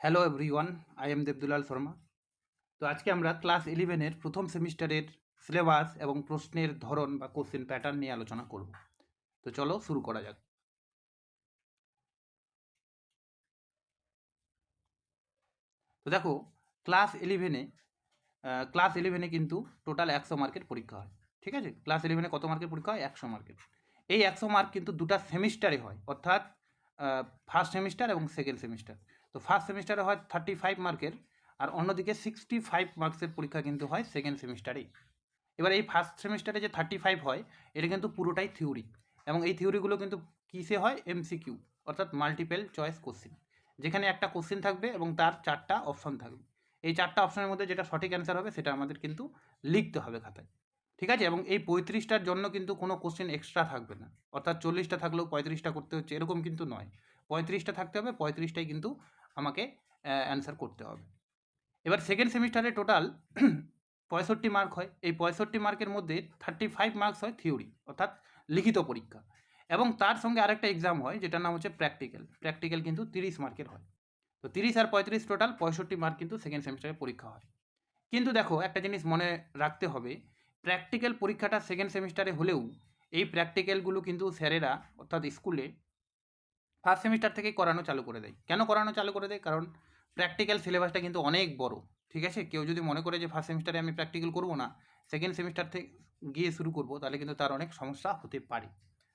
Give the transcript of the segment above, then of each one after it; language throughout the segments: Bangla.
Hello everyone, I am Debdulal Sharma. তো আজকে আমরা ক্লাস 11-এর প্রথম সেমিস্টারের সিলেবাস এবং প্রশ্নের ধরন বা কোশ্চেন প্যাটার্ন নিয়ে আলোচনা করব। তো চলো শুরু করা যাক। তো দেখো, ক্লাস ইলেভেনে ক্লাস ইলেভেনে কিন্তু টোটাল 100 মার্কের পরীক্ষা হয়। ঠিক আছে, ক্লাস ইলেভেনে কত মার্কের পরীক্ষা হয়? 100 মার্কের। এই 100 মার্ক কিন্তু দুটা সেমিস্টারে হয়, অর্থাৎ ফার্স্ট সেমিস্টার এবং সেকেন্ড সেমিস্টার। তো ফার্স্ট সেমিস্টারে হয় 35 মার্কের, আর অন্যদিকে 65 মার্কসের পরীক্ষা কিন্তু হয় সেকেন্ড সেমিস্টারেই। এবার এই ফার্স্ট সেমিস্টারে যে 35 হয়, এটা কিন্তু পুরোটাই থিওরি, এবং এই থিওরিগুলো কিন্তু কিসে হয়? এমসিকিউ, অর্থাৎ মাল্টিপল চয়েস কোশ্চিন, যেখানে একটা কোশ্চিন থাকবে এবং তার 4টা অপশন থাকবে। এই 4টা অপশনের মধ্যে যেটা সঠিক অ্যান্সার হবে সেটা আমাদের কিন্তু লিখতে হবে খাতায়। ঠিক আছে, এবং এই 35টার জন্য কিন্তু কোনো কোশ্চেন এক্সট্রা থাকবে না, অর্থাৎ 40টা থাকলেও 35টা করতে হচ্ছে এরকম কিন্তু নয়। 35টা থাকতে হবে, 35টাই কিন্তু আমাকে অ্যান্সার করতে হবে। এবার সেকেন্ড সেমিস্টারে টোটাল 65 মার্ক হয়। এই 65 মার্কের মধ্যে 35 মার্কস হয় থিওরি, অর্থাৎ লিখিত পরীক্ষা, এবং তার সঙ্গে আরেকটা এক্সাম হয় যেটার নাম হচ্ছে প্র্যাকটিক্যাল। প্র্যাকটিক্যাল কিন্তু 30 মার্কের হয়। তো 30 আর 35 টোটাল 65 মার্ক কিন্তু সেকেন্ড সেমিস্টারে পরীক্ষা হয়। কিন্তু দেখো, একটা জিনিস মনে রাখতে হবে, প্র্যাকটিক্যাল পরীক্ষাটা সেকেন্ড সেমিস্টারে হলেও এই প্র্যাকটিক্যালগুলো কিন্তু স্যারেরা, অর্থাৎ স্কুলে, ফার্স্ট সেমিস্টার থেকেই করানো চালু করে দেয়। কেন করানো চালু করে দেয়? কারণ প্র্যাকটিক্যাল সিলেবাসটা কিন্তু অনেক বড়। ঠিক আছে, কেউ যদি মনে করে যে ফার্স্ট সেমিস্টারে আমি প্র্যাকটিক্যাল করবো না, সেকেন্ড সেমিস্টার থেকে গিয়ে শুরু করবো, তাহলে কিন্তু তার অনেক সমস্যা হতে পারে।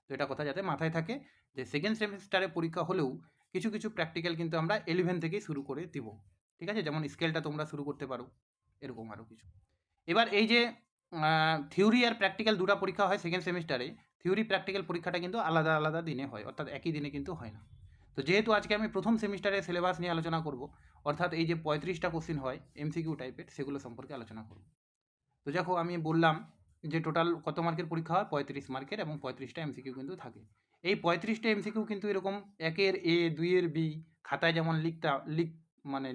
তো এটা কথা যাতে মাথায় থাকে যে সেকেন্ড সেমিস্টারে পরীক্ষা হলেও কিছু কিছু প্র্যাকটিক্যাল কিন্তু আমরা 11 থেকেই শুরু করে দিব। ঠিক আছে, যেমন স্কেলটা তোমরা শুরু করতে পারো, এরকম আরও কিছু। এবার এই যে থিওরি আর প্র্যাকটিক্যাল দুটো পরীক্ষা হয় সেকেন্ড সেমিস্টারে, থিওরি প্র্যাকটিক্যাল পরীক্ষাটা কিন্তু আলাদা আলাদা দিনে হয়, অর্থাৎ একই দিনে কিন্তু হয় না। তো যেহেতু আজকে আমি প্রথম সেমিস্টারের সিলেবাস নিয়ে আলোচনা করব, অর্থাৎ এই যে 35টা কোশ্চিন হয় এমসিকিউ টাইপের, সেগুলো সম্পর্কে আলোচনা করব। তো দেখো, আমি বললাম যে টোটাল কত মার্কের পরীক্ষা হয়? 35 মার্কের, এবং 35টা এমসিকিউ কিন্তু থাকে। এই 35টা এমসিকিউ কিন্তু এরকম একের এ, দুইয়ের বি, খাতায় যেমন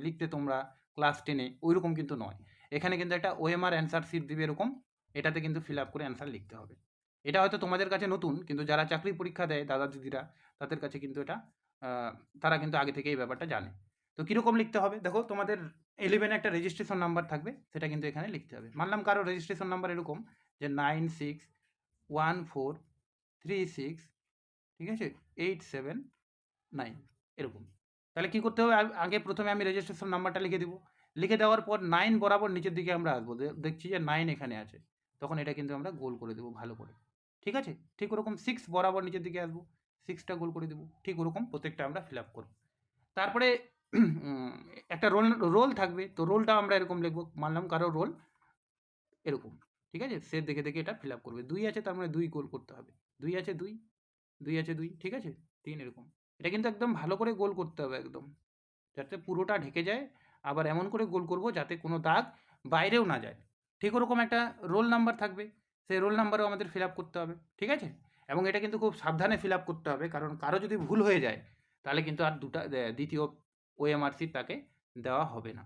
লিখতে তোমরা ক্লাস 10-এ, ওই রকম কিন্তু নয়। এখানে কিন্তু একটা ওএমআর অ্যান্সার শিট দিবে এরকম, এটাতে কিন্তু ফিল আপ করে অ্যান্সার লিখতে হবে। এটা হয়তো তোমাদের কাছে নতুন, কিন্তু যারা চাকরি পরীক্ষা দেয় দাদা দিদিরা, তাদের কাছে কিন্তু এটা তারা কিন্তু আগে থেকে এই ব্যাপারটা জানে। তো কীরকম লিখতে হবে? দেখো, তোমাদের 11-এ একটা রেজিস্ট্রেশন নাম্বার থাকবে, সেটা কিন্তু এখানে লিখতে হবে। মানলাম কারো রেজিস্ট্রেশন নাম্বার এরকম যে 961436, ঠিক আছে, 879, এরকম। তাহলে কী করতে হবে? আগে প্রথমে আমি রেজিস্ট্রেশন নাম্বারটা লিখে দেবো। লিখে দেওয়ার পর 9 বরাবর নিচের দিকে আমরা আসবো, দেখছি যে 9 এখানে আছে, তখন এটা কিন্তু আমরা গোল করে দেবো ভালো করে। ঠিক আছে, ঠিক ওরকম 6 বরাবর নিচের দিকে আসবো, 6টা গোল করে দেবো। ঠিক ওরকম প্রত্যেকটা আমরা ফিল আপ করবো। তারপরে একটা রোল রোল থাকবে, তো রোলটা আমরা এরকম লিখবো। মানলাম কারো রোল এরকম, ঠিক আছে, সে দেখে দেখে এটা ফিল আপ করবে। 2 আছে, তার মানে 2 গোল করতে হবে। 2 আছে 2, 2 আছে 2, ঠিক আছে, 3, এরকম। এটা কিন্তু একদম ভালো করে গোল করতে হবে একদম, যাতে পুরোটা ঢেকে যায়। আবার এমন করে গোল করব যাতে কোনো দাগ বাইরেও না যায়। ঠিক ওরকম একটা রোল নাম্বার থাকবে, সেই রোল নাম্বারও আমাদের ফিল আপ করতে হবে। ঠিক আছে, এবং এটা কিন্তু খুব সাবধানে ফিল আপ করতে হবে, কারণ কারো যদি ভুল হয়ে যায় তাহলে কিন্তু আর দ্বিতীয় ওএমআর শিট তাকে দেওয়া হবে না।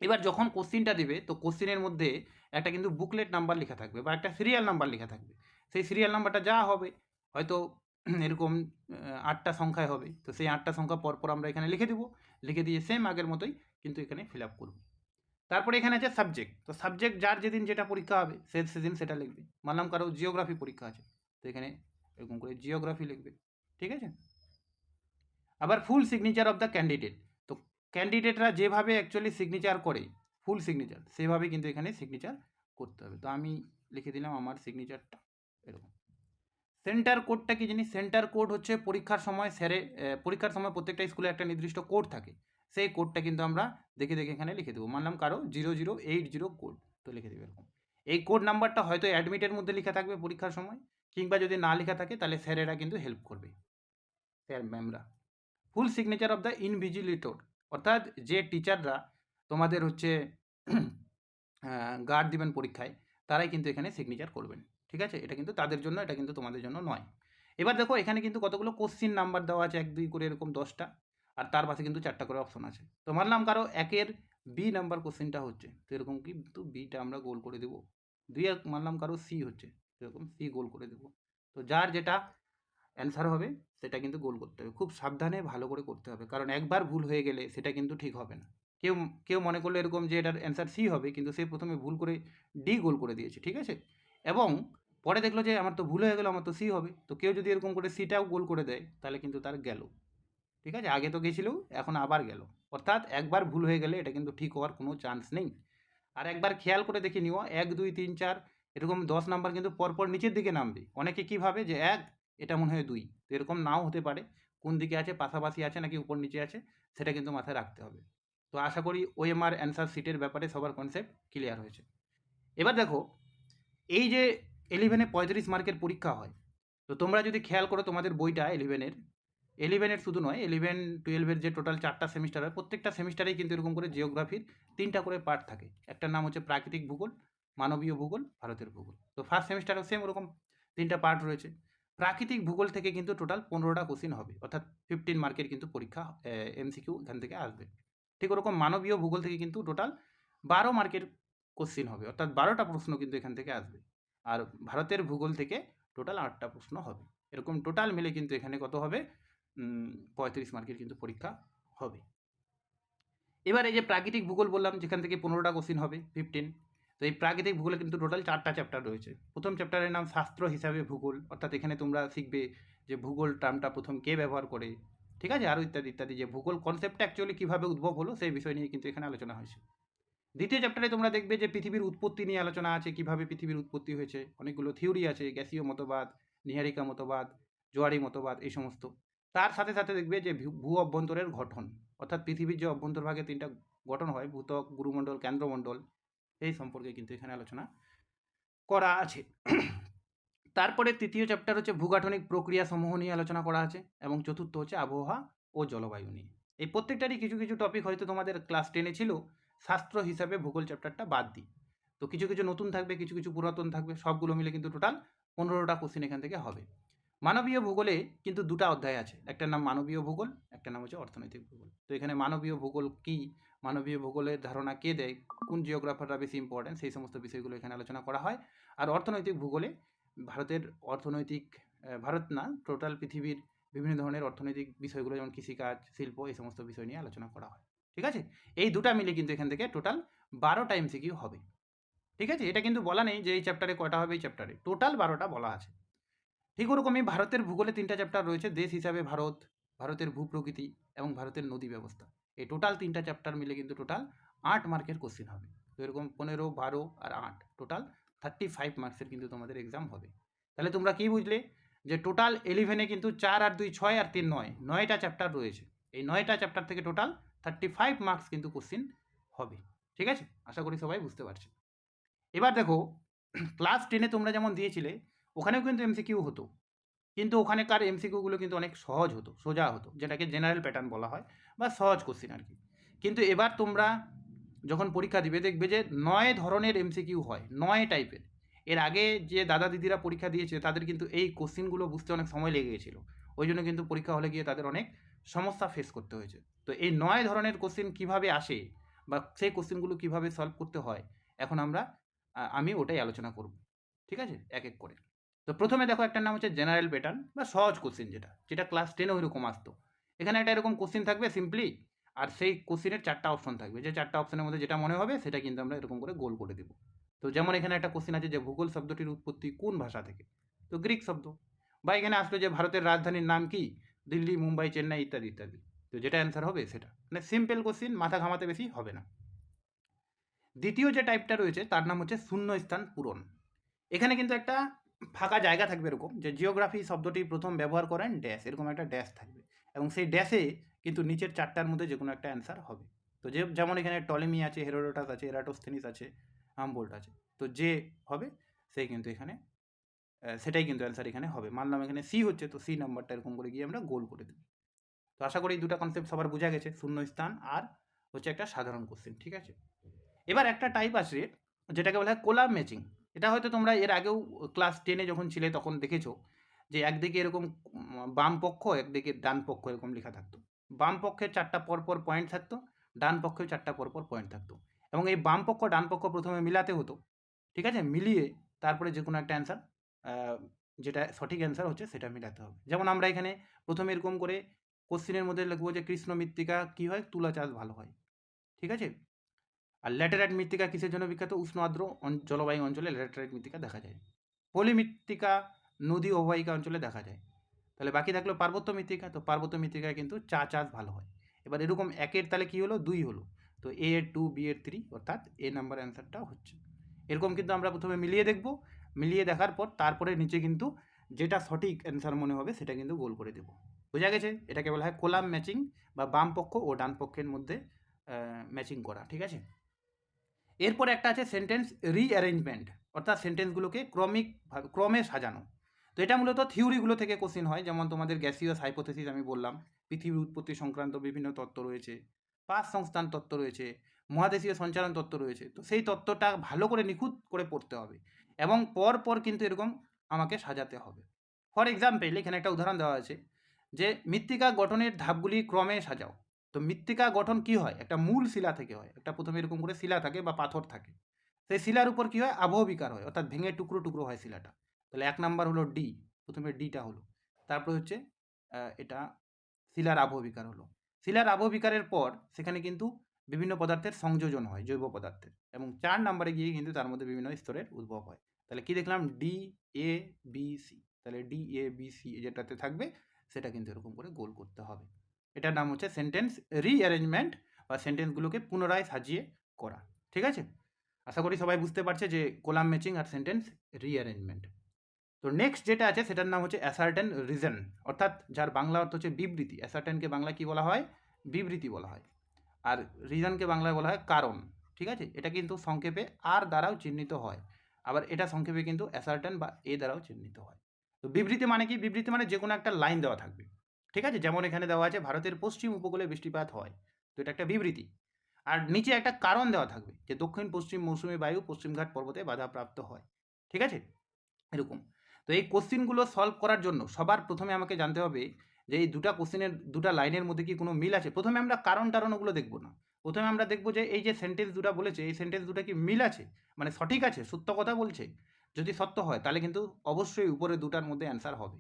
এবার যখন কোশ্চিনটা দিবে, তো কোশ্চিনের মধ্যে একটা কিন্তু বুকলেট নাম্বার লেখা থাকবে বা একটা সিরিয়াল নাম্বার লেখা থাকবে। সেই সিরিয়াল নাম্বারটা যা হবে, হয়তো এরকম 8টা সংখ্যায় হবে, তো সেই 8টা সংখ্যা পরপর আমরা এখানে লিখে দেবো। লিখে দিয়ে সেম আগের মতোই কিন্তু এখানে ফিল আপ করবো। তারপরে এখানে আছে সাবজেক্ট। তো সাবজেক্ট যার যেদিন যেটা পরীক্ষা হবে সে সেদিন সেটা লিখবে। মানলাম কারো জিওগ্রাফি পরীক্ষা আছে, তো এখানে এরকম করে জিওগ্রাফি লিখবে। ঠিক আছে, আবার ফুল সিগনেচার অফ দ্য ক্যান্ডিডেট। তো ক্যান্ডিডেটরা যেভাবে অ্যাকচুয়ালি সিগনেচার করে, ফুল সিগনেচার, সেভাবে কিন্তু এখানে সিগনেচার করতে হবে। তো আমি লিখে দিলাম আমার সিগনেচারটা এরকম। সেন্টার কোডটা কি জিনিস? সেন্টার কোড হচ্ছে পরীক্ষার সময় পরীক্ষার সময় প্রত্যেকটা স্কুলে একটা নির্দিষ্ট কোড থাকে, সেই কোডটা কিন্তু আমরা দেখে দেখে এখানে লিখে দেবো। মানলাম কারো 0080 কোড, তো লিখে দেবে এরকম। এই কোড নাম্বারটা হয়তো অ্যাডমিটের মধ্যে লেখা থাকবে পরীক্ষার সময়, কিংবা যদি না লেখা থাকে তাহলে স্যারেরা কিন্তু হেল্প করবে, স্যার ম্যামরা। Full signature of the invigilator, অর্থাৎ যে টিচাররা তোমাদের হচ্ছে গার্ড দিবেন পরীক্ষায়, তারাই কিন্তু এখানে সিগনেচার করবেন। ঠিক আছে, এটা কিন্তু তাদের জন্য, এটা কিন্তু তোমাদের জন্য নয়। এবার দেখো, এখানে কিন্তু কতগুলো কোশ্চিন নাম্বার দেওয়া আছে, 1 2 করে এরকম 10টা, আর তার পাশে কিন্তু 4টা করে অপশন আছে। তো মানলাম কারো 1-এর বি নাম্বার কোশ্চিনটা হচ্ছে, তো এরকম কিন্তু বিটা আমরা গোল করে দেবো। 2-এর মানলাম কারো সি হচ্ছে, এরকম সি গোল করে দেবো। তো যার যেটা অ্যান্সার হবে সেটা কিন্তু গোল করতে হবে, খুব সাবধানে ভালো করে করতে হবে, কারণ একবার ভুল হয়ে গেলে সেটা কিন্তু ঠিক হবে না। কেউ কেউ মনে করলো এরকম যে এটার অ্যান্সার সি হবে, কিন্তু সে প্রথমে ভুল করে ডি গোল করে দিয়েছে, ঠিক আছে, এবং পরে দেখলো যে আমার তো ভুল হয়ে গেলো, আমার তো সি হবে। তো কেউ যদি এরকম করে সিটাও গোল করে দেয় তাহলে কিন্তু তার গেল, ঠিক আছে, আগে তো গেছিল এখন আবার গেল। অর্থাৎ একবার ভুল হয়ে গেলে এটা কিন্তু ঠিক হওয়ার কোনো চান্স নেই। আর একবার খেয়াল করে দেখে নিও 1 2 3 4 এরকম 10 নাম্বার কিন্তু পরপর নিচের দিকে নামবে। অনেকে কী ভাবে যে 1 এটা মনে হয় 2, তো এরকম নাও হতে পারে, কোন দিকে আছে, পাশাপাশি আছে নাকি উপর নিচে আছে, সেটা কিন্তু মাথায় রাখতে হবে। তো আশা করি ওএমআর অ্যান্সার শিটের ব্যাপারে সবার কনসেপ্ট ক্লিয়ার হয়েছে। এবার দেখো, এই যে 11-এ 35 মার্কের পরীক্ষা হয়, তো তোমরা যদি খেয়াল করো তোমাদের বইটা 11-এর শুধু নয়, 11-12-এর যে টোটাল 4টা সেমিস্টার হয়, প্রত্যেকটা সেমিস্টারেই কিন্তু এরকম করে জিওগ্রাফির 3টা করে পার্ট থাকে। একটার নাম হচ্ছে প্রাকৃতিক ভূগোল, মানবীয় ভূগোল, ভারতের ভূগোল। তো ফার্স্ট সেমিস্টারেও সেম ওরকম 3টা পার্ট রয়েছে। প্রাকৃতিক ভূগোল থেকে কিন্তু টোটাল 15টা কোশ্চিন হবে, অর্থাৎ 15 মার্কের কিন্তু পরীক্ষা, এমসিকিউ এখান থেকে আসবে। ঠিক ওরকম মানবীয় ভূগোল থেকে কিন্তু টোটাল 12 মার্কের কোশ্চিন হবে, অর্থাৎ 12টা প্রশ্ন কিন্তু এখান থেকে আসবে। আর ভারতের ভূগোল থেকে টোটাল 8টা প্রশ্ন হবে। এরকম টোটাল মিলে কিন্তু এখানে কত হবে, 35 মার্কের কিন্তু পরীক্ষা হবে। এবার এই যে প্রাকৃতিক ভূগোল বললাম, যেখান থেকে 15টা কোশ্চিন হবে, 15। তো এই প্রাকৃতিক ভূগোলে কিন্তু টোটাল 4টা চ্যাপ্টার রয়েছে। প্রথম চ্যাপ্টারের নাম শাস্ত্র হিসাবে ভূগোল, অর্থাৎ এখানে তোমরা শিখবে যে ভূগোল টার্মটা প্রথম কে ব্যবহার করে, ঠিক আছে, আরও ইত্যাদি ইত্যাদি, যে ভূগোল কনসেপ্টটা অ্যাকচুয়ালি কীভাবে উদ্ভব হলো সেই বিষয় নিয়ে কিন্তু এখানে আলোচনা হয়েছে। দ্বিতীয় চ্যাপ্টারে তোমরা দেখবে যে পৃথিবীর উৎপত্তি নিয়ে আলোচনা আছে, কিভাবে পৃথিবীর উৎপত্তি হয়েছে, অনেকগুলো থিওরি আছে, গ্যাসীয় মতবাদ, নীহারিকা মতবাদ, জোয়ারি মতবাদ, এই সমস্ত। তার সাথে সাথে দেখবে যে ভূ অভ্যন্তরের গঠন, অর্থাৎ পৃথিবীর যে অভ্যন্তরভাগে 3টা গঠন হয়, ভূত্বক, গুরুমণ্ডল, কেন্দ্রমণ্ডল, এই সম্পর্কে কিন্তু এখানে আলোচনা করা আছে। তারপরে তৃতীয় চ্যাপ্টার হচ্ছে ভূগাঠনিক প্রক্রিয়া সমূহ নিয়ে আলোচনা করা আছে, এবং চতুর্থ হচ্ছে আবহাওয়া ও জলবায়ু নিয়ে। এই প্রত্যেকটারই কিছু কিছু টপিক হয়তো তোমাদের ক্লাস 10-এ ছিল, শাস্ত্র হিসাবে ভূগোল চ্যাপ্টারটা বাদ দিই। তো কিছু কিছু নতুন থাকবে, কিছু কিছু পুরাতন থাকবে, সবগুলো মিলে কিন্তু টোটাল 15টা কোশ্চিন এখান থেকে হবে। মানবীয় ভূগোলে কিন্তু 2টা অধ্যায় আছে, একটার নাম মানবীয় ভূগোল, একটা নাম হচ্ছে অর্থনৈতিক ভূগোল। তো এখানে মানবীয় ভূগোল কী, মানবীয় ভূগোলের ধারণা কে দেয়, কোন জিওগ্রাফাররা বেশি ইম্পর্ট্যান্ট, সেই সমস্ত বিষয়গুলো এখানে আলোচনা করা হয়। আর অর্থনৈতিক ভূগোলে ভারতের অর্থনৈতিক, ভারত না, টোটাল পৃথিবীর বিভিন্ন ধরনের অর্থনৈতিক বিষয়গুলো, যেমন কৃষিকাজ, শিল্প, এই সমস্ত বিষয় নিয়ে আলোচনা করা হয়, ঠিক আছে। এই 2টা মিলে কিন্তু এখান থেকে টোটাল 12টা এমসিকিউ হবে, ঠিক আছে। এটা কিন্তু বলা নেই যে এই চ্যাপ্টারে কটা হবে, এই চ্যাপ্টারে টোটাল 12টা বলা আছে। ঠিক ওরকমই ভারতের ভূগোলে 3টা চ্যাপ্টার রয়েছে, দেশ হিসাবে ভারত, ভারতের ভূপ্রকৃতি এবং ভারতের নদী ব্যবস্থা। এই টোটাল 3টা চ্যাপ্টার মিলে কিন্তু টোটাল 8 মার্কের কোশ্চিন হবে। তো এরকম 15, 12 আর 8, টোটাল 35 মার্কসের কিন্তু তোমাদের এক্সাম হবে। তাহলে তোমরা কি বুঝলে, যে টোটাল 11-এ কিন্তু 4 আর 2 6 আর 3 9, 9টা চ্যাপ্টার রয়েছে। এই 9টা চ্যাপ্টার থেকে টোটাল 35 মার্কস কিন্তু কোশ্চিন হবে, ঠিক আছে। আশা করি সবাই বুঝতে পারছে। এবার দেখো, ক্লাস 10-এ তোমরা যেমন দিয়েছিলে, ওখানেও কিন্তু এমসিকিউ হতো, কিন্তু ওখানেকার এমসিকিউগুলো কিন্তু অনেক সহজ হতো, সোজা হতো, যেটাকে জেনারেল প্যাটার্ন বলা হয়, বা সহজ কোশ্চিন আর কি। কিন্তু এবার তোমরা যখন পরীক্ষা দিবে দেখবে যে 9 ধরনের এমসিকিউ হয়, 9 টাইপের। এর আগে যে দাদা দিদিরা পরীক্ষা দিয়েছে তাদের কিন্তু এই কোশ্চিনগুলো বুঝতে অনেক সময় লেগে গেছিলো, ওই জন্য কিন্তু পরীক্ষা হলে গিয়ে তাদের অনেক সমস্যা ফেস করতে হয়েছে। তো এই 9 ধরনের কোশ্চিন কীভাবে আসে, বা সেই কোশ্চিনগুলো কীভাবে সলভ করতে হয়, এখন আমি ওটাই আলোচনা করব, ঠিক আছে, এক এক করে। তো প্রথমে দেখো, একটার নাম হচ্ছে জেনারেল প্যাটার্ন বা সহজ কোশ্চিন, যেটা যেটা ক্লাস 10-এ ওইরকম আসতো। এখানে একটা এরকম কোশ্চিন থাকবে সিম্পলি, আর সেই কোশ্চিনের 4টা অপশন থাকবে, যে 4টা অপশনের মধ্যে যেটা মনে হবে সেটা কিন্তু আমরা এরকম করে গোল করে দেবো। তো যেমন এখানে একটা কোশ্চিন আছে যে ভূগোল শব্দটির উৎপত্তি কোন ভাষা থেকে, তো গ্রিক শব্দ। বা এখানে আসলো যে ভারতের রাজধানীর নাম কি, দিল্লি, মুম্বাই, চেন্নাই, ইত্যাদি ইত্যাদি। তো যেটা অ্যান্সার হবে সেটা, মানে সিম্পল কোশ্চিন, মাথা ঘামাতে বেশি হবে না। দ্বিতীয় যে টাইপটা রয়েছে তার নাম হচ্ছে শূন্যস্থান পূরণ। এখানে কিন্তু একটা ফাঁকা জায়গা থাকবে, এরকম যে জিওগ্রাফি শব্দটি প্রথম ব্যবহার করেন ড্যাশ, এরকম একটা ড্যাশ থাকবে, এবং সেই ড্যাশে কিন্তু নিচের 4টার মধ্যে যে কোনো একটা অ্যান্সার হবে। তো যেমন এখানে টলেমি আছে, হেরোডোটাস আছে, এরাটোস্থেনিস আছে, হামবোল্ট আছে। তো যে হবে সেই কিন্তু এখানে সেটাই কিন্তু অ্যান্সার এখানে হবে। মানলাম এখানে সি হচ্ছে, তো সি নাম্বারটা এরকম করে গিয়ে আমরা গোল করে দেব। তো আশা করি এই 2টা কনসেপ্ট সবার বোঝা গেছে, শূন্যস্থান আর হচ্ছে একটা সাধারণ কোশ্চেন, ঠিক আছে। এবার একটা টাইপ আছে যেটাকে বলা হয় কোলাম ম্যাচিং। এটা হয়তো তোমরা এর আগেও ক্লাস 10-এ যখন ছিলে তখন দেখেছো, যে একদিকে এরকম বাম পক্ষ, একদিকে ডান পক্ষ এরকম লেখা থাকতো। বাম পক্ষের 4টা পরপর পয়েন্ট থাকতো, ডান পক্ষের 4টা পরপর পয়েন্ট থাকতো, এবং এই বাম পক্ষ ডান পক্ষ প্রথমে মিলাতে হতো, ঠিক আছে, মিলিয়ে তারপরে যে কোনো একটা অ্যান্সার যেটা সঠিক অ্যান্সার হচ্ছে সেটা মিলাতে হবে। যেমন আমরা এখানে প্রথমে এরকম করে কোশ্চেনের মধ্যে লিখবো যে কৃষ্ণ মৃত্তিকা কী হয়, তুলা চাষ ভালো হয়, ঠিক আছে। আর ল্যাটেরাইট মৃত্তিকা কিসের জন্য বিখ্যাত, উষ্ণ আর্দ্র জলবায়ু অঞ্চলে ল্যাটেরাইট মৃত্তিকা দেখা যায়। পলি মৃত্তিকা নদী অববাহিকা অঞ্চলে দেখা যায়। তাহলে বাকি থাকলো পার্বত্য মৃত্তিকা, তো পার্বত্য মৃত্তিকায় কিন্তু চা চাষ ভালো হয়। এবার এরকম একের তাহলে কী হলো, 2 হলো, তো এ এর 2 বি এর 3, অর্থাৎ এ নাম্বার অ্যান্সারটা হচ্ছে। এরকম কিন্তু আমরা প্রথমে মিলিয়ে দেখব, মিলিয়ে দেখার পর তারপরে নিচে কিন্তু যেটা সঠিক অ্যান্সার মনে হবে সেটা কিন্তু গোল করে দেবো। বোঝা গেছে? এটাকে বলা হয় কলাম ম্যাচিং বা বাম পক্ষ ও ডান পক্ষের মধ্যে ম্যাচিং করা, ঠিক আছে। এরপর একটা আছে সেন্টেন্স রিঅ্যারেঞ্জমেন্ট, অর্থাৎ সেন্টেন্সগুলোকে ক্রমে সাজানো। তো এটা মূলত থিওরিগুলো থেকে কোশ্চেন হয়, যেমন তোমাদের গ্যাসিয়াস হাইপোথেসিস আমি বললাম, পৃথিবীর উৎপত্তি সংক্রান্ত বিভিন্ন তত্ত্ব রয়েছে, পাঁচ সংস্থান তত্ত্ব রয়েছে, মহাদেশীয় সঞ্চালন তত্ত্ব রয়েছে। তো সেই তত্ত্বটা ভালো করে নিখুঁত করে পড়তে হবে এবং পর পর কিন্তু এরকম আমাকে সাজাতে হবে। ফর এক্সাম্পল এখানে একটা উদাহরণ দেওয়া আছে যে মৃত্তিকা গঠনের ধাপগুলি ক্রমে সাজাও। তো মৃত্তিকা গঠন কি হয়, একটা মূল শিলা থেকে হয়, একটা প্রথমে এরকম করে শিলা থাকে বা পাথর থাকে, সেই শিলার উপর কি হয়, আবহবিকার হয়, অর্থাৎ ভেঙে টুকরো টুকরো হয় শিলাটা। তাহলে 1 নাম্বার হলো ডি, প্রথমে ডিটা হলো। তারপর হচ্ছে এটা শিলার আবহবিকার হলো। শিলার আবহবিকারের পর সেখানে কিন্তু বিভিন্ন পদার্থের সংযোজন হয়, জৈব পদার্থের, এবং 4 নাম্বারে গিয়ে কিন্তু তার মধ্যে বিভিন্ন স্তরের উদ্ভব হয়। তাহলে কি দেখলাম, ডি এ বি সি, তাহলে ডি এ বি সি যেটাতে থাকবে সেটা কিন্তু এরকম করে গোল করতে হবে। এটার নাম হচ্ছে সেন্টেন্স রিঅ্যারেঞ্জমেন্ট বা সেন্টেন্সগুলোকে পুনরায় সাজিয়ে করা, ঠিক আছে। আশা করি সবাই বুঝতে পারছে যে কলাম ম্যাচিং আর সেন্টেন্স রিঅ্যারেঞ্জমেন্ট। তো নেক্সট যেটা আছে সেটার নাম হচ্ছে অ্যাসার্টেন রিজন, অর্থাৎ যার বাংলা অর্থ হচ্ছে বিবৃতি। অ্যাসার্টেনকে বাংলায় কী বলা হয়, বিবৃতি বলা হয়, আর রিজনকে বাংলায় বলা হয় কারণ, ঠিক আছে। এটা কিন্তু সংক্ষেপে আর দ্বারাও চিহ্নিত হয়, আবার এটা সংক্ষেপে কিন্তু অ্যাসার্টেন বা এ দ্বারাও চিহ্নিত হয়। তো বিবৃতি মানে কি, বিবৃতি মানে যে কোনো একটা লাইন দেওয়া থাকবে, ঠিক আছে। যেমন এখানে দেওয়া আছে ভারতের পশ্চিম উপকূলে বৃষ্টিপাত হয়, তো এটা একটা বিবৃতি। আর নিচে একটা কারণ দেওয়া থাকবে যে দক্ষিণ পশ্চিম মৌসুমী বায়ু পশ্চিমঘাট পর্বতে বাধাপ্রাপ্ত হয়, ঠিক আছে, এরকম। তো এই কোশ্চিনগুলো সলভ করার জন্য সবার প্রথমে আমাকে জানতে হবে যে এই দুটা কোশ্চিনের দুটা লাইনের মধ্যে কি কোনো মিল আছে। প্রথমে আমরা কারণ টারণ ওগুলো দেখবো না, প্রথমে আমরা দেখবো যে এই যে সেন্টেন্স দুটা বলেছে এই সেন্টেন্স দুটা কি মিল আছে, মানে সঠিক আছে, সত্য কথা বলছে। যদি সত্য হয় তাহলে কিন্তু অবশ্যই উপরে দুটার মধ্যে অ্যান্সার হবে,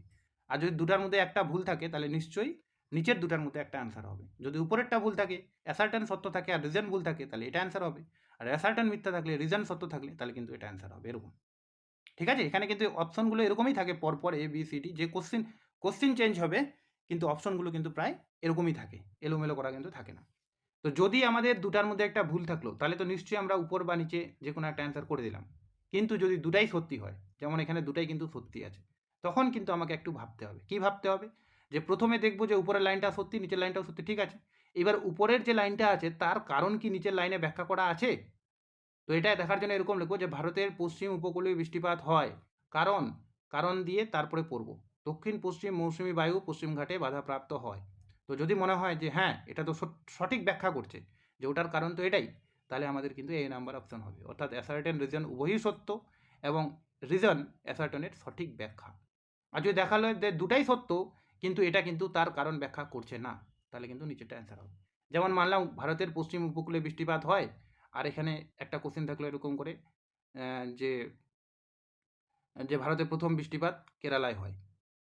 আর যদি দুটার মধ্যে একটা ভুল থাকে তাহলে নিশ্চয়ই নিচের দুটার মধ্যে একটা অ্যান্সার হবে। যদি উপরেরটা ভুল থাকে, অ্যাসার্টেন সত্য থাকে আর রিজন ভুল থাকে, তাহলে এটা অ্যান্সার হবে। আর অ্যাসার্টেন মিথ্যা থাকলে, রিজন সত্য থাকলে, তাহলে কিন্তু এটা অ্যান্সার হবে, এরকম, ঠিক আছে। এখানে কিন্তু অপশনগুলো এরকমই থাকে পরপর এ বি সি ডি, যে কোশ্চিন চেঞ্জ হবে কিন্তু অপশনগুলো কিন্তু প্রায় এরকমই থাকে, এলোমেলো করা কিন্তু থাকে না। তো যদি আমাদের দুটার মধ্যে একটা ভুল থাকলো তাহলে তো নিশ্চয়ই আমরা উপর বা নিচে যে কোনো একটা অ্যান্সার করে দিলাম। কিন্তু যদি দুটাই সত্যি হয়, যেমন এখানে দুটাই কিন্তু সত্যি আছে, তখন কিন্তু আমাকে একটু ভাবতে হবে। কি ভাবতে হবে, যে প্রথমে দেখবো যে উপরের লাইনটা সত্যি, নিচের লাইনটাও সত্যি, ঠিক আছে। এবার উপরের যে লাইনটা আছে তার কারণ কি নিচের লাইনে ব্যাখ্যা করা আছে। তো এটা দেখার জন্য এরকম লিখবো যে ভারতের পশ্চিম উপকূলে বৃষ্টিপাত হয় কারণ, কারণ দিয়ে তারপরে পড়ব দক্ষিণ পশ্চিম মৌসুমী বায়ু পশ্চিমঘাটে বাধাপ্রাপ্ত হয়। তো যদি মনে হয় যে হ্যাঁ এটা তো সঠিক ব্যাখ্যা করছে, যে ওটার কারণ তো এটাই, তাহলে আমাদের কিন্তু এই নাম্বার অপশন হবে, অর্থাৎ অ্যাসার্টেন রিজন উভয়ই সত্য এবং রিজন অ্যাসার্টেনের সঠিক ব্যাখ্যা। আর যদি দেখালো যে দুটাই সত্য কিন্তু এটা কিন্তু তার কারণ ব্যাখ্যা করছে না, তাহলে কিন্তু নিচেরটা অ্যান্সার হবে। যেমন মানলাম ভারতের পশ্চিম উপকূলে বৃষ্টিপাত হয়, আর এখানে একটা কোশ্চেন থাকলো এরকম করে যে যে ভারতের প্রথম বৃষ্টিপাত কেরালায় হয়,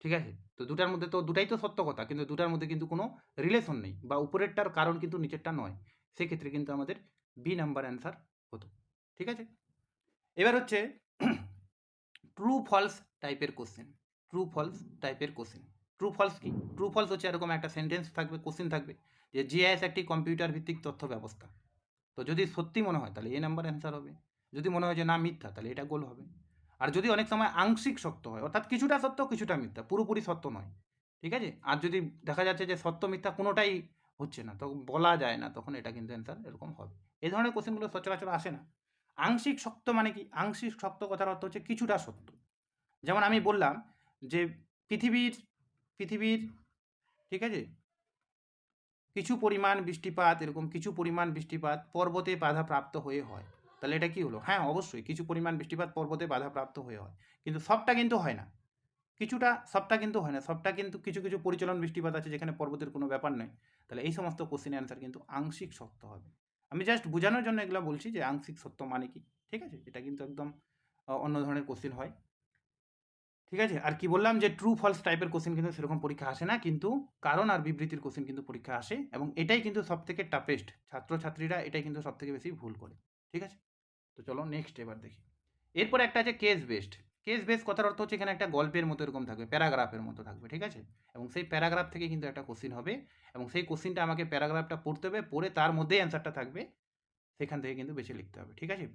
ঠিক আছে। তো দুটার মধ্যে তো দুটাই তো সত্য কথা, কিন্তু দুটার মধ্যে কিন্তু কোনো রিলেশন নেই বা উপরেরটার কারণ কিন্তু নিচেরটা নয়, সেক্ষেত্রে কিন্তু আমাদের বি নাম্বার অ্যান্সার হতো, ঠিক আছে। এবার হচ্ছে ট্রু ফলস টাইপের কোশ্চেন। ট্রু ফলস টাইপের কোশ্চেন, ট্রু ফলস কি, ট্রু ফলস হচ্ছে এরকম একটা সেন্টেন্স থাকবে, কোশ্চেন থাকবে যে জিআইএস একটি কম্পিউটার ভিত্তিক তথ্য ব্যবস্থা। তো যদি সত্যি মনে হয় তাহলে এ নাম্বার অ্যান্সার হবে, যদি মনে হয় যে না মিথ্যা তাহলে এটা গোল হবে। আর যদি অনেক সময় আংশিক সত্য হয়, অর্থাৎ কিছুটা সত্য কিছুটা মিথ্যা, পুরোপুরি সত্য নয়, ঠিক আছে। আর যদি দেখা যাচ্ছে যে সত্য মিথ্যা কোনোটাই হচ্ছে না, তখন বলা যায় না, তখন এটা কিন্তু অ্যান্সার এরকম হবে। এই ধরনের কোশ্চেনগুলো সচরাচর আসে না। আংশিক সত্য মানে কি, আংশিক সত্য কথার অর্থ হচ্ছে কিছুটা সত্য। যেমন আমি বললাম যে পৃথিবীর পৃথিবীর ঠিক আছে কিছু পরিমাণ বৃষ্টিপাত, এরকম কিছু পরিমাণ বৃষ্টিপাত পর্বতে বাধাপ্রাপ্ত হয়ে হয়, তাহলে এটা কি হলো, হ্যাঁ অবশ্যই কিছু পরিমাণ বৃষ্টিপাত পর্বতে বাধাপ্রাপ্ত হয়ে হয়, কিন্তু সবটা কিন্তু হয় না, কিছুটা, সবটা কিন্তু হয় না, সবটা কিন্তু কিছু কিছু পরিচালন বৃষ্টিপাত আছে যেখানে পর্বতের কোনো ব্যাপার নয়। তাহলে এই সমস্ত কোশ্চেনের অ্যান্সার কিন্তু আংশিক সত্য হবে। আমি জাস্ট বোঝানোর জন্য এগুলো বলছি যে আংশিক সত্য মানে কি, ঠিক আছে। এটা কিন্তু একদম অন্য ধরনের কোশ্চেন হয়। ঠিক আছে? আর কি বললাম যে ট্রু ফলস টাইপের কোশ্চেন কিন্তু সেরকম পরীক্ষা আসে না, কিন্তু কারণ আর বিবৃতির কোশ্চেন কিন্তু পরীক্ষা আসে, এবং এটাই কিন্তু সবথেকে টাফেস্ট। ছাত্রছাত্রীরা এটাই কিন্তু সবথেকে বেশি ভুল করে। ঠিক আছে? তো চলো নেক্সট এবার দেখি। এরপরে একটা আছে কেস বেসড। কেস বেস কথার অর্থ হচ্ছে এখানে একটা গল্পের মতো এরকম থাকবে, প্যারাগ্রাফের মতো থাকবে। ঠিক আছে? এবং সেই প্যারাগ্রাফ থেকে কিন্তু একটা কোশ্চিন হবে, এবং সেই কোশ্চিনটা আমাকে প্যারাগ্রাফটা পড়তে হবে, পড়ে তার মধ্যেই অ্যান্সারটা থাকবে, সেখান থেকে কিন্তু বেছে লিখতে হবে। ঠিক আছে?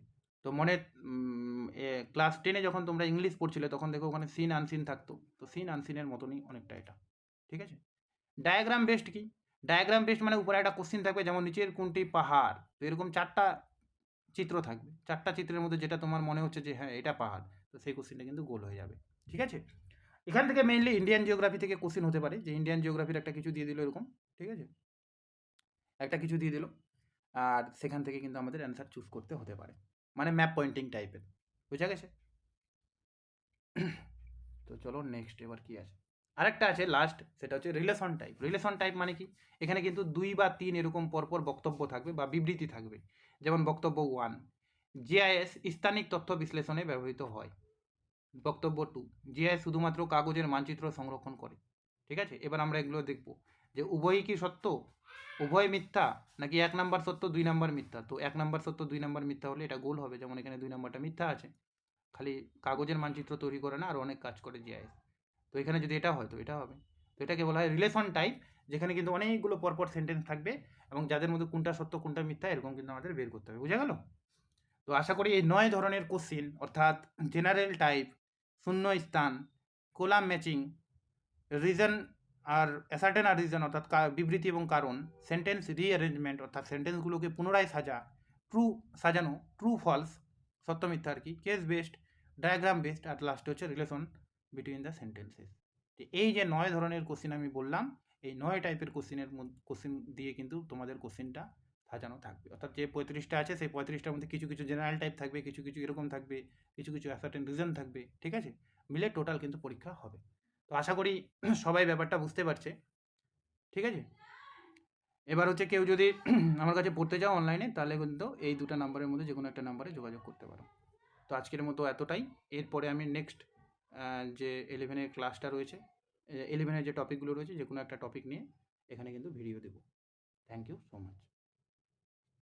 তো মনে ক্লাস 10-এ যখন তোমরা ইংলিশ পড়ছিলে তখন দেখো ওখানে সিন আনসিন থাকতো, তো সিন আনসিনের মতনই অনেকটা এটা। ঠিক আছে? ডায়াগ্রাম বেসড কি? ডায়াগ্রাম বেসড মানে উপরে একটা কোশ্চিন থাকবে, যেমন নিচের কোনটি পাহাড়, তো এরকম 4টা চিত্র থাকবে, 4টা চিত্রের মধ্যে যেটা তোমার মনে হচ্ছে যে হ্যাঁ এটা পাহাড়, তো সেই কোশ্চিনটা কিন্তু গোল হয়ে যাবে। ঠিক আছে? এখান থেকে মেইনলি ইন্ডিয়ান জিওগ্রাফি থেকে কোশ্চিন হতে পারে, যে ইন্ডিয়ান জিওগ্রাফির একটা কিছু দিয়ে দিল এরকম। ঠিক আছে? একটা কিছু দিয়ে দিল, আর সেখান থেকে কিন্তু আমাদের অ্যান্সার চুজ করতে হতে পারে, মানে ম্যাপ পয়েন্টিং টাইপের। বুঝা গেছে? তো চলো নেক্সট এবার কি আছে। আরেকটা আছে লাস্ট, সেটা হচ্ছে রিলেশন টাইপ। রিলেশন টাইপ মানে কি? এখানে কিন্তু 2 বা 3 এরকম পরপর বক্তব্য থাকবে বা বিবৃতি থাকবে। যেমন বক্তব্য 1, জিআইএস স্থানিক তথ্য বিশ্লেষণে ব্যবহৃত হয়। বক্তব্য 2, জিআইএস শুধুমাত্র কাগজের মানচিত্র সংরক্ষণ করে। ঠিক আছে? এবার আমরা এগুলো দেখব যে উভয়ই কি সত্য, উভয় মিথ্যা, নাকি 1 নাম্বার সত্য 2 নাম্বার মিথ্যা। তো 1 নাম্বার সত্য 2 নাম্বার মিথ্যা হলে এটা গোল হবে, যেমন এখানে 2 নাম্বারটা মিথ্যা আছে, খালি কাগজের মানচিত্র তৈরি করে না, আর অনেক কাজ করে জিআইএস। তো এখানে যদি এটা হয় তো এটা হবে। তো এটাকে বলা হয় রিলেশন টাইপ, যেখানে কিন্তু অনেকগুলো পরপর সেন্টেন্স থাকবে, এবং যাদের মধ্যে কোনটা সত্য কোনটা মিথ্যা এরকম কিন্তু আমাদের বের করতে হবে। বুঝা গেল? তো আশা করি এই 9 ধরনের কোশ্চিন, অর্থাৎ জেনারেল টাইপ, শূন্য স্থান, কোলাম ম্যাচিং, রিজন আর অ্যাসার্টেন আর রিজন অর্থাৎ বিবৃতি এবং কারণ, সেন্টেন্স রিঅ্যারেঞ্জমেন্ট অর্থাৎ সেন্টেন্সগুলোকে পুনরায় সাজানো, ট্রু ফলস সত্য মিথ্যা আর কি, কেস বেসড, ডায়াগ্রাম বেসড, আর লাস্টে হচ্ছে রিলেশন বিটুইন দ্য সেন্টেন্সেস। এই যে 9 ধরনের কোশ্চিন আমি বললাম, এই 9 টাইপের কোশ্চিন দিয়ে কিন্তু তোমাদের কোশ্চিনটা সাজানো থাকবে। অর্থাৎ যে 35টা আছে সেই 35টার মধ্যে কিছু কিছু জেনারেল টাইপ থাকবে, কিছু কিছু এরকম থাকবে, কিছু কিছু অ্যাসার্টেন রিজন থাকবে। ঠিক আছে? মিলে টোটাল কিন্তু পরীক্ষা হবে। তো আশা করি সবাই ব্যাপারটা বুঝতে পারছে। ঠিক আছে? এবার হচ্ছে কেউ যদি আমার কাছে পড়তে চাও অনলাইনে, তাহলে কিন্তু এই 2টা নাম্বারের মধ্যে যে কোনো একটা নাম্বারে যোগাযোগ করতে পারো। তো আজকের মতো এতটাই। এরপরে আমি নেক্সট যে 11-এর ক্লাসটা রয়েছে, 11-এর যে টপিকগুলো রয়েছে যে কোনো একটা টপিক নিয়ে এখানে কিন্তু ভিডিও দেবো। Thank you so much.